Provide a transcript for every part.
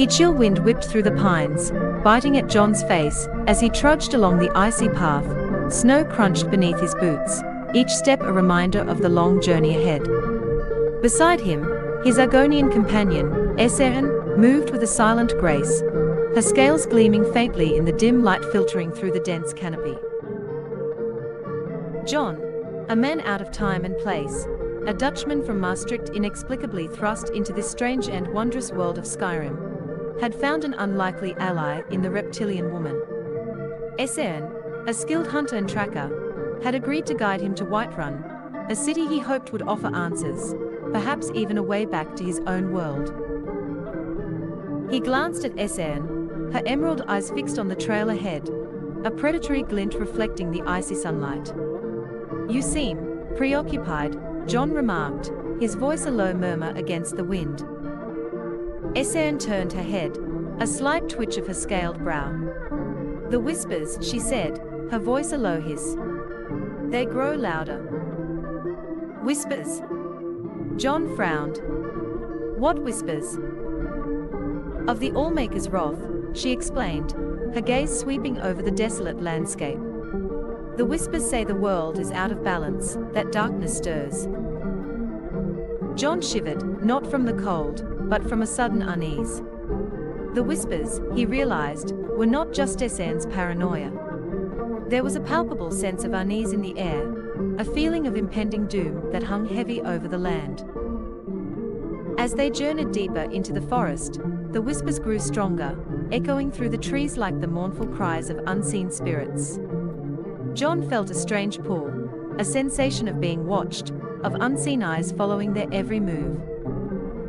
A chill wind whipped through the pines, biting at John's face as he trudged along the icy path. Snow crunched beneath his boots, each step a reminder of the long journey ahead. Beside him, his Argonian companion, Esseren, moved with a silent grace, her scales gleaming faintly in the dim light filtering through the dense canopy. John, a man out of time and place, a Dutchman from Maastricht inexplicably thrust into this strange and wondrous world of Skyrim, had found an unlikely ally in the reptilian woman. Esseren, a skilled hunter and tracker, had agreed to guide him to Whiterun, a city he hoped would offer answers, perhaps even a way back to his own world. He glanced at Esseren, her emerald eyes fixed on the trail ahead, a predatory glint reflecting the icy sunlight. "You seem preoccupied," John remarked, his voice a low murmur against the wind. Esseren turned her head, a slight twitch of her scaled brow. "The whispers," she said, her voice a low hiss. "They grow louder." "Whispers?" John frowned. "What whispers?" "Of the Allmaker's wrath," she explained, her gaze sweeping over the desolate landscape. "The whispers say the world is out of balance, that darkness stirs." John shivered, not from the cold, but from a sudden unease. The whispers, he realized, were not just Esseren's paranoia. There was a palpable sense of unease in the air, a feeling of impending doom that hung heavy over the land. As they journeyed deeper into the forest, the whispers grew stronger, echoing through the trees like the mournful cries of unseen spirits. John felt a strange pull, a sensation of being watched, of unseen eyes following their every move.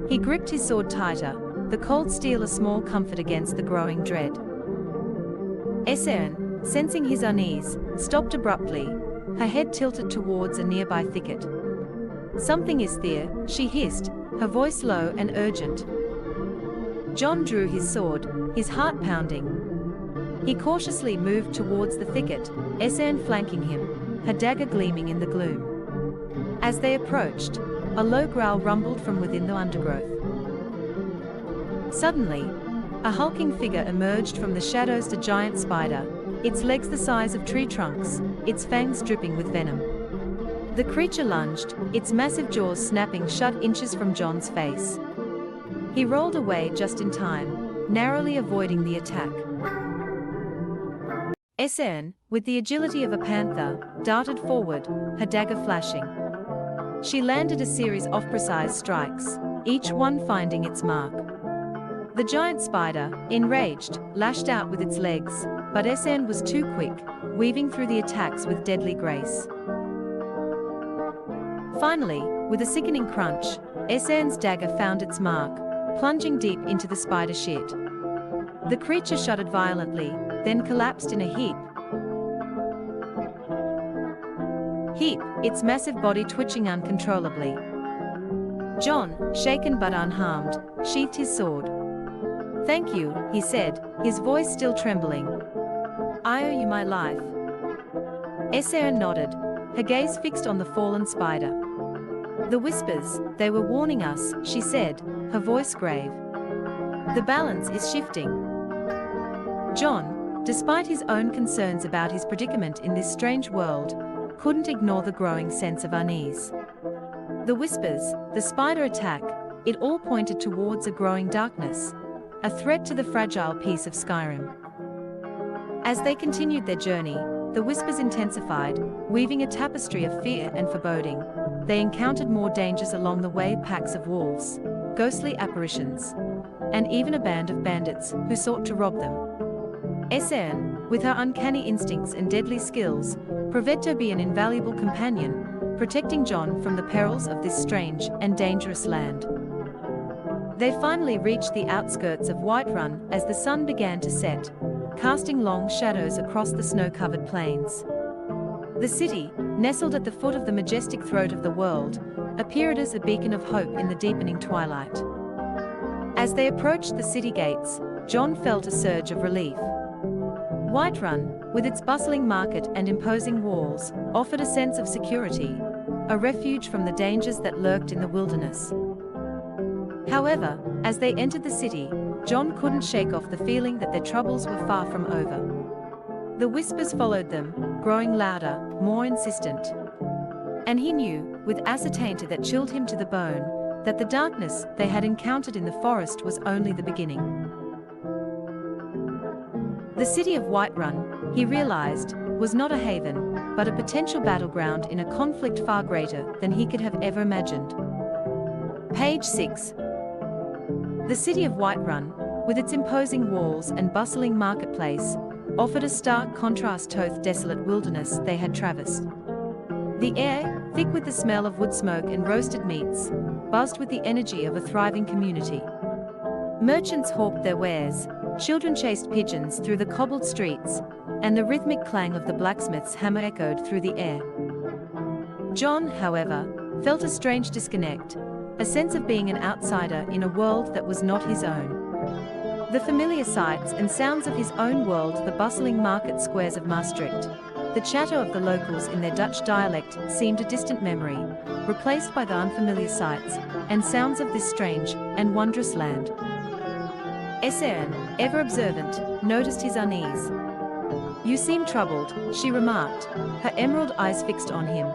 He gripped his sword tighter, the cold steel a small comfort against the growing dread. Esseren, sensing his unease, stopped abruptly, her head tilted towards a nearby thicket. "Something is there," she hissed, her voice low and urgent. John drew his sword, his heart pounding. He cautiously moved towards the thicket, Esseren flanking him, her dagger gleaming in the gloom. As they approached, a low growl rumbled from within the undergrowth. Suddenly, a hulking figure emerged from the shadows, a giant spider, its legs the size of tree trunks, its fangs dripping with venom. The creature lunged, its massive jaws snapping shut inches from John's face. He rolled away just in time, narrowly avoiding the attack. Esseren, with the agility of a panther, darted forward, her dagger flashing. She landed a series of precise strikes, each one finding its mark. The giant spider, enraged, lashed out with its legs, but Esseren was too quick, weaving through the attacks with deadly grace. Finally, with a sickening crunch, Esseren's dagger found its mark, plunging deep into the spider shit. The creature shuddered violently, then collapsed in a heap, its massive body twitching uncontrollably. John, shaken but unharmed, sheathed his sword. "Thank you," he said, his voice still trembling. "I owe you my life." Esseren nodded, her gaze fixed on the fallen spider. "The whispers, they were warning us," she said, her voice grave. "The balance is shifting." John, despite his own concerns about his predicament in this strange world, couldn't ignore the growing sense of unease. The whispers, the spider attack, it all pointed towards a growing darkness, a threat to the fragile peace of Skyrim. As they continued their journey, the whispers intensified, weaving a tapestry of fear and foreboding. They encountered more dangers along the way, packs of wolves, ghostly apparitions, and even a band of bandits who sought to rob them. Esseren, with her uncanny instincts and deadly skills, proved to be an invaluable companion, protecting John from the perils of this strange and dangerous land. They finally reached the outskirts of Whiterun as the sun began to set, casting long shadows across the snow-covered plains. The city, nestled at the foot of the majestic throat of the world, appeared as a beacon of hope in the deepening twilight. As they approached the city gates, John felt a surge of relief. Whiterun, with its bustling market and imposing walls, offered a sense of security, a refuge from the dangers that lurked in the wilderness. However, as they entered the city, John couldn't shake off the feeling that their troubles were far from over. The whispers followed them, growing louder, more insistent. And he knew, with ascertainty that chilled him to the bone, that the darkness they had encountered in the forest was only the beginning. The city of Whiterun, he realized, was not a haven, but a potential battleground in a conflict far greater than he could have ever imagined. Page 6. The city of Whiterun, with its imposing walls and bustling marketplace, offered a stark contrast to the desolate wilderness they had traversed. The air, thick with the smell of wood smoke and roasted meats, buzzed with the energy of a thriving community. Merchants hawked their wares, children chased pigeons through the cobbled streets, and the rhythmic clang of the blacksmith's hammer echoed through the air. John, however, felt a strange disconnect, a sense of being an outsider in a world that was not his own. The familiar sights and sounds of his own world, the bustling market squares of Maastricht, the chatter of the locals in their Dutch dialect, seemed a distant memory, replaced by the unfamiliar sights and sounds of this strange and wondrous land. Esseren, ever observant, noticed his unease. "You seem troubled," she remarked, her emerald eyes fixed on him.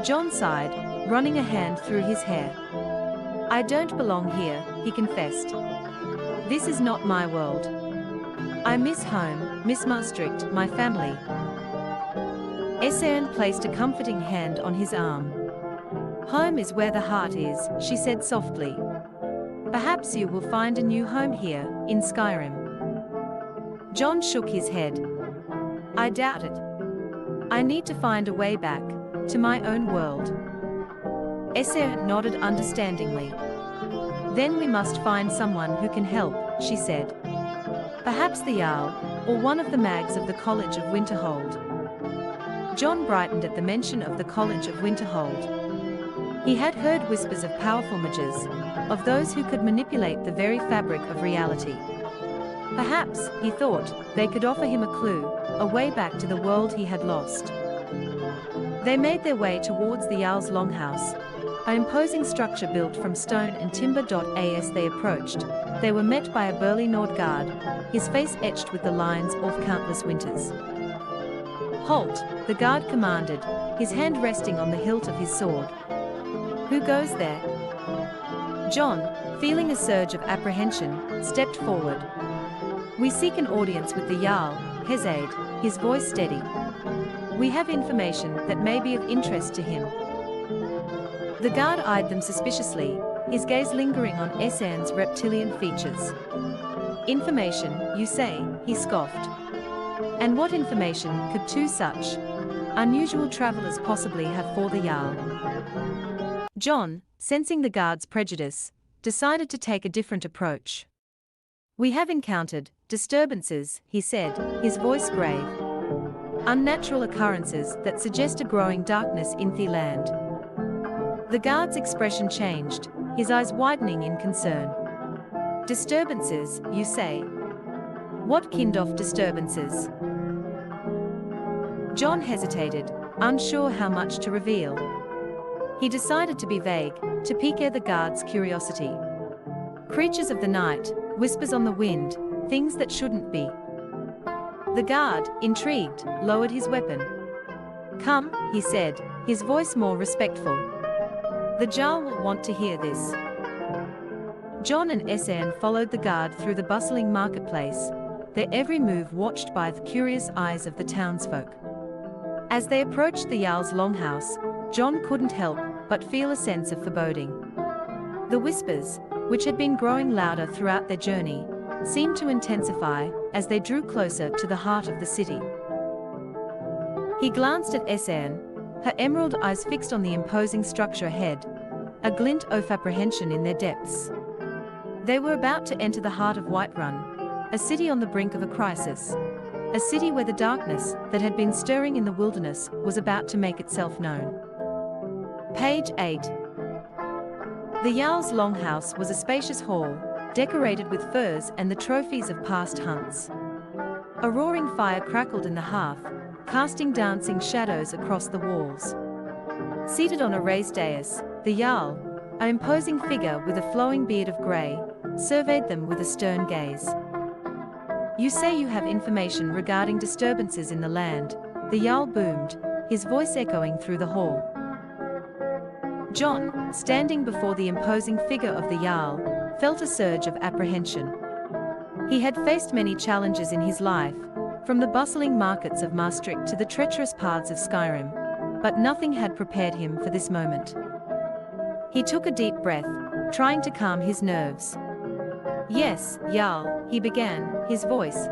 John sighed, running a hand through his hair. "I don't belong here," he confessed. "This is not my world. I miss home, miss Maastricht, my family." Esseren placed a comforting hand on his arm. "Home is where the heart is," she said softly. "Perhaps you will find a new home here, in Skyrim." John shook his head. "I doubt it. I need to find a way back, to my own world." Esseren nodded understandingly. "Then we must find someone who can help," she said. "Perhaps the Jarl, or one of the mags of the College of Winterhold." John brightened at the mention of the College of Winterhold. He had heard whispers of powerful mages, of those who could manipulate the very fabric of reality. Perhaps, he thought, they could offer him a clue, a way back to the world he had lost. They made their way towards the Jarl's longhouse, an imposing structure built from stone and timber. As they approached, they were met by a burly Nord guard, his face etched with the lines of countless winters. "Halt," the guard commanded, his hand resting on the hilt of his sword. "Who goes there?" John, feeling a surge of apprehension, stepped forward. "We seek an audience with the Jarl," Hezade, his voice steady. "We have information that may be of interest to him." The guard eyed them suspiciously, his gaze lingering on Esseren's reptilian features. "Information, you say?" he scoffed. "And what information could two such unusual travelers possibly have for the Jarl?" John, sensing the guard's prejudice, decided to take a different approach. "We have encountered disturbances," he said, his voice grave. "Unnatural occurrences that suggest a growing darkness in the land." The guard's expression changed, his eyes widening in concern. "Disturbances, you say? What kind of disturbances?" John hesitated, unsure how much to reveal. He decided to be vague, to pique the guard's curiosity. "Creatures of the night, whispers on the wind, things that shouldn't be." The guard, intrigued, lowered his weapon. "Come," he said, his voice more respectful. "The Jarl will want to hear this." John and Esseren followed the guard through the bustling marketplace, their every move watched by the curious eyes of the townsfolk. As they approached the Jarl's longhouse, John couldn't help but feel a sense of foreboding. The whispers, which had been growing louder throughout their journey, seemed to intensify as they drew closer to the heart of the city. He glanced at Esseren, her emerald eyes fixed on the imposing structure ahead, a glint of apprehension in their depths. They were about to enter the heart of Whiterun, a city on the brink of a crisis, a city where the darkness that had been stirring in the wilderness was about to make itself known. Page 8. The Jarl's longhouse was a spacious hall, decorated with furs and the trophies of past hunts. A roaring fire crackled in the hearth, casting dancing shadows across the walls. Seated on a raised dais, the Jarl, an imposing figure with a flowing beard of grey, surveyed them with a stern gaze. "You say you have information regarding disturbances in the land," the Jarl boomed, his voice echoing through the hall. John, standing before the imposing figure of the Jarl, felt a surge of apprehension. He had faced many challenges in his life, from the bustling markets of Maastricht to the treacherous paths of Skyrim, but nothing had prepared him for this moment. He took a deep breath, trying to calm his nerves. "Yes, Jarl," he began, his voice